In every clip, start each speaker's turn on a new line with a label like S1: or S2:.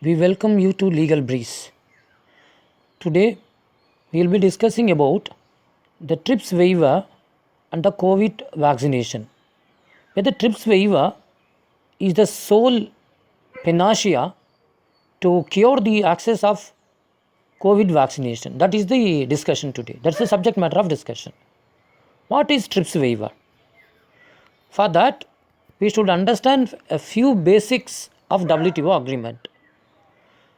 S1: We welcome you to Legal Breeze. Today, we will be discussing about the TRIPS waiver and the COVID vaccination. Whether TRIPS waiver is the sole panacea to cure the access of COVID vaccination. That is the discussion today. That's the subject matter of discussion. What is TRIPS waiver? For that, we should understand a few basics of WTO agreement.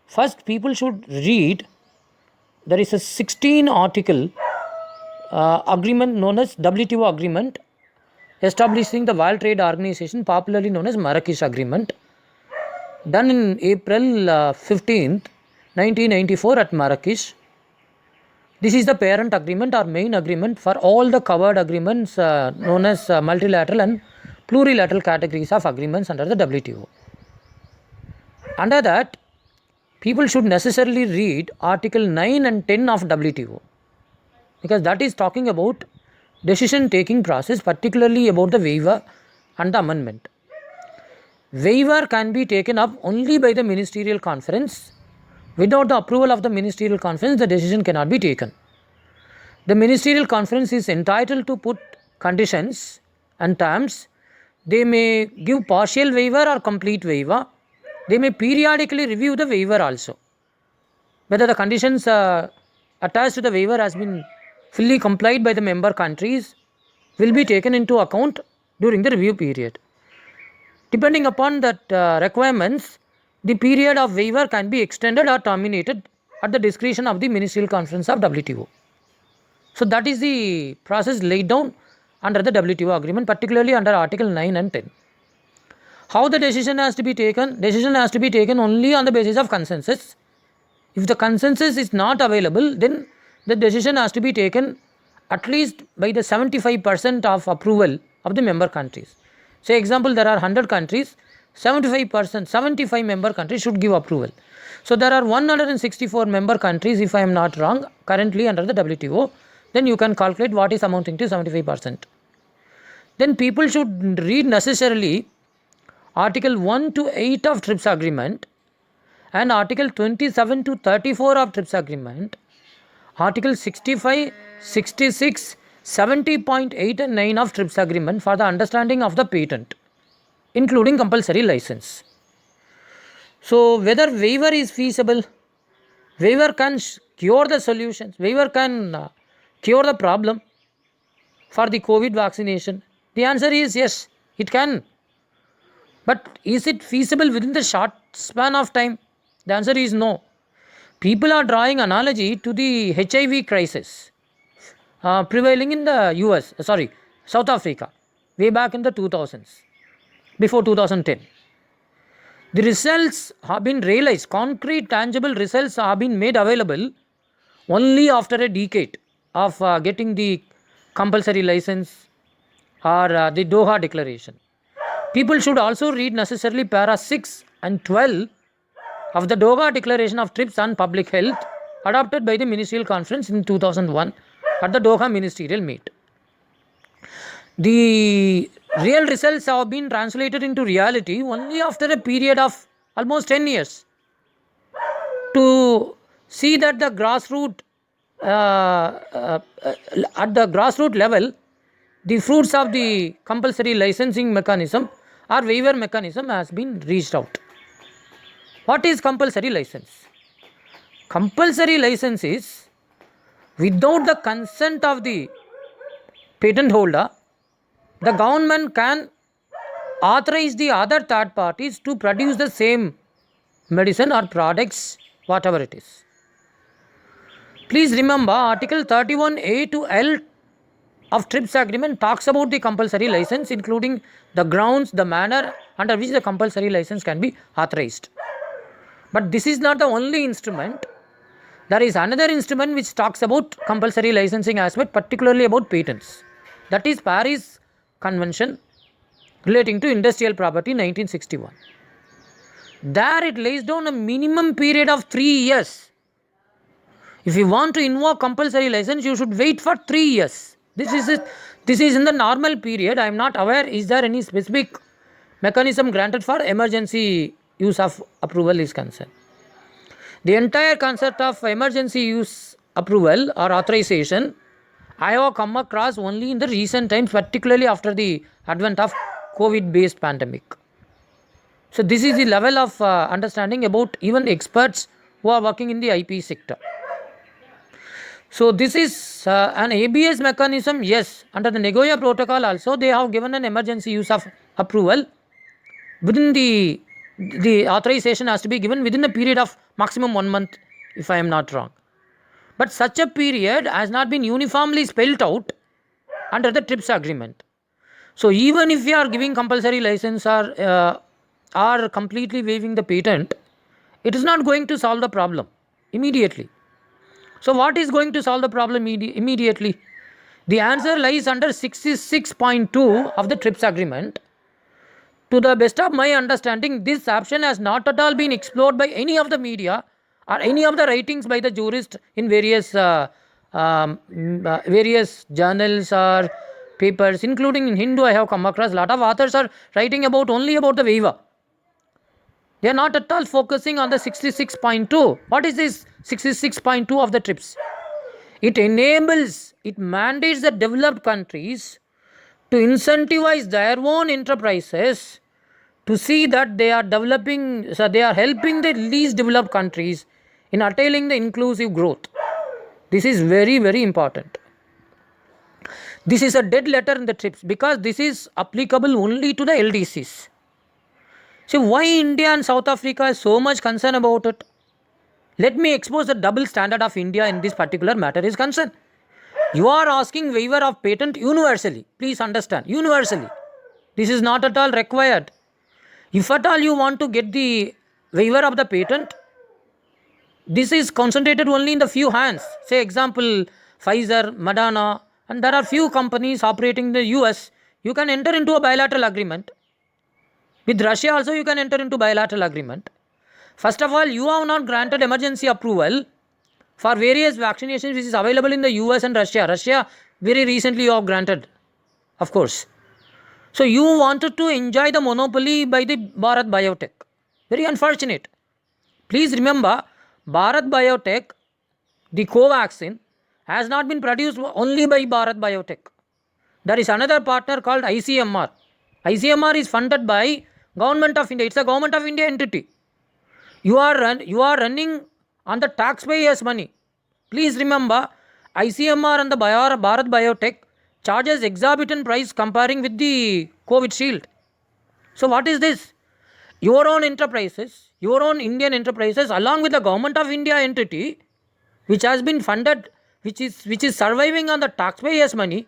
S1: First, people should read there is a 16 article agreement known as WTO agreement establishing the World Trade Organization, popularly known as Marrakesh Agreement, done in April 15th, 1994 at Marrakesh. This is the parent agreement or main agreement for all the covered agreements known as multilateral and plurilateral categories of agreements under the WTO. Under that, people should necessarily read Article 9 and 10 of WTO, because that is talking about decision taking process, particularly about the waiver and the amendment. Waiver can be taken up only by the ministerial conference. Without the approval of the ministerial conference, the decision cannot be taken. The ministerial conference is entitled to put conditions and terms. They may give partial waiver or complete waiver. They may periodically review the waiver also. Whether the conditions attached to the waiver has been fully complied by the member countries will be taken into account during the review period. Depending upon that requirements, the period of waiver can be extended or terminated at the discretion of the Ministerial Conference of WTO. So that is the process laid down under the WTO agreement, particularly under Article 9 and 10. How the decision has to be taken? Decision has to be taken only on the basis of consensus. If the consensus is not available, then the decision has to be taken at least by the 75% of approval of the member countries. Say example, there are 100 countries, 75 member countries should give approval. So there are 164 member countries, if I am not wrong, currently under the WTO. Then you can calculate what is amounting to 75%. Then people should read necessarily Article 1 to 8 of TRIPS agreement and Article 27 to 34 of TRIPS agreement, Article 65, 66, 70.8 and 9 of TRIPS agreement for the understanding of the patent, including compulsory license. So whether waiver is feasible, waiver can cure the solutions, waiver can cure the problem for the COVID vaccination. The answer is yes, it can. But is it feasible within the short span of time? The answer is no. People are drawing analogy to the HIV crisis prevailing in the South Africa, way back in the 2000s, before 2010. The results have been realized, concrete, tangible results have been made available only after a decade of getting the compulsory license or the Doha Declaration. People should also read necessarily para 6 and 12 of the Doha Declaration of TRIPS on Public Health, adopted by the Ministerial Conference in 2001 at the Doha Ministerial Meet. The real results have been translated into reality only after a period of almost 10 years. To see that the grassroots, at the grassroots level, the fruits of the compulsory licensing mechanism or waiver mechanism has been reached out. What is compulsory license? Compulsory license is without the consent of the patent holder, the government can authorize the other third parties to produce the same medicine or products, whatever it is. Please remember, Article 31A to L of TRIPS agreement talks about the compulsory license, including the grounds, the manner under which the compulsory license can be authorized. But this is not the only instrument. There is another instrument which talks about compulsory licensing aspect, particularly about patents. That is Paris Convention relating to industrial property 1961. There it lays down a minimum period of 3 years. If you want to invoke compulsory license, you should wait for 3 years. This is in the normal period. I am not aware, is there any specific mechanism granted for emergency use of approval is concerned. The entire concept of emergency use approval or authorization I have come across only in the recent times, particularly after the advent of COVID-based pandemic. So this is the level of understanding about even experts who are working in the IP sector. So this is an ABS mechanism. Yes, under the Nagoya Protocol also they have given an emergency use of approval. Within the authorization has to be given within a period of maximum 1 month, if I am not wrong. But such a period has not been uniformly spelled out under the TRIPS agreement. So even if we are giving compulsory license or completely waiving the patent, it is not going to solve the problem immediately. So what is going to solve the problem immediately? The answer lies under 66.2 of the TRIPS agreement. To the best of my understanding, this option has not at all been explored by any of the media or any of the writings by the jurists in various journals or papers, including in Hindu. I have come across a lot of authors are writing only about the waiver. They are not at all focusing on the 66.2. What is this 66.2 of the TRIPS? It mandates the developed countries to incentivize their own enterprises to see that they are helping the least developed countries in attaining the inclusive growth. This is very, very important. This is a dead letter in the TRIPS because this is applicable only to the LDCs. So why India and South Africa is so much concerned about it? Let me expose the double standard of India in this particular matter is concerned. You are asking waiver of patent universally. Please understand, universally. This is not at all required. If at all you want to get the waiver of the patent, this is concentrated only in the few hands. Say example, Pfizer, Moderna, and there are few companies operating in the US. You can enter into a bilateral agreement. With Russia also you can enter into bilateral agreement. First of all, you have not granted emergency approval for various vaccinations which is available in the US and Russia. Russia very recently you have granted, of course. So you wanted to enjoy the monopoly by the Bharat Biotech. Very unfortunate. Please remember, Bharat Biotech, the Covaxin, has not been produced only by Bharat Biotech. There is another partner called ICMR. ICMR is funded by Government of India. It's a Government of India entity. You are running on the taxpayers' money. Please remember, ICMR and the Bharat Biotech charges exorbitant price comparing with the COVID shield. So what is this? Your own enterprises, your own Indian enterprises along with the Government of India entity which has been funded, which is surviving on the taxpayers' money,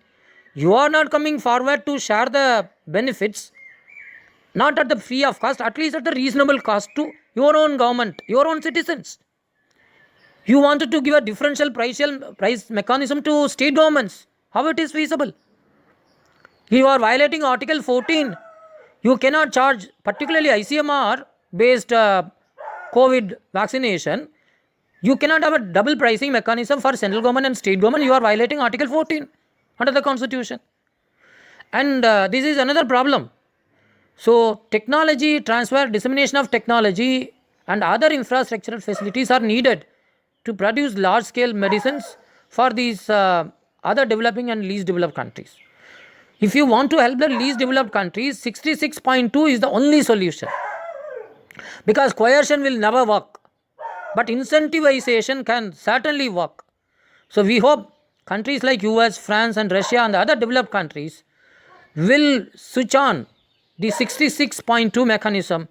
S1: you are not coming forward to share the benefits, not at the free of cost, at least at the reasonable cost to your own government, your own citizens. You wanted to give a differential price mechanism to state governments. How it is feasible? You are violating Article 14. You cannot charge, particularly ICMR based COVID vaccination. You cannot have a double pricing mechanism for central government and state government. You are violating Article 14 under the Constitution. And this is another problem. So technology transfer, dissemination of technology and other infrastructural facilities are needed to produce large scale medicines for these other developing and least developed countries. If you want to help the least developed countries, 66.2 is the only solution. Because coercion will never work. But incentivization can certainly work. So we hope countries like US, France and Russia and the other developed countries will switch on the 66.2 mechanism.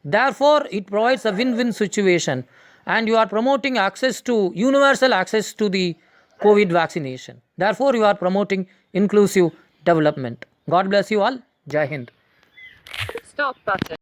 S1: Therefore, it provides a win-win situation and you are promoting universal access to the COVID vaccination. Therefore, you are promoting inclusive development. God bless you all. Jai Hind.
S2: Stop button.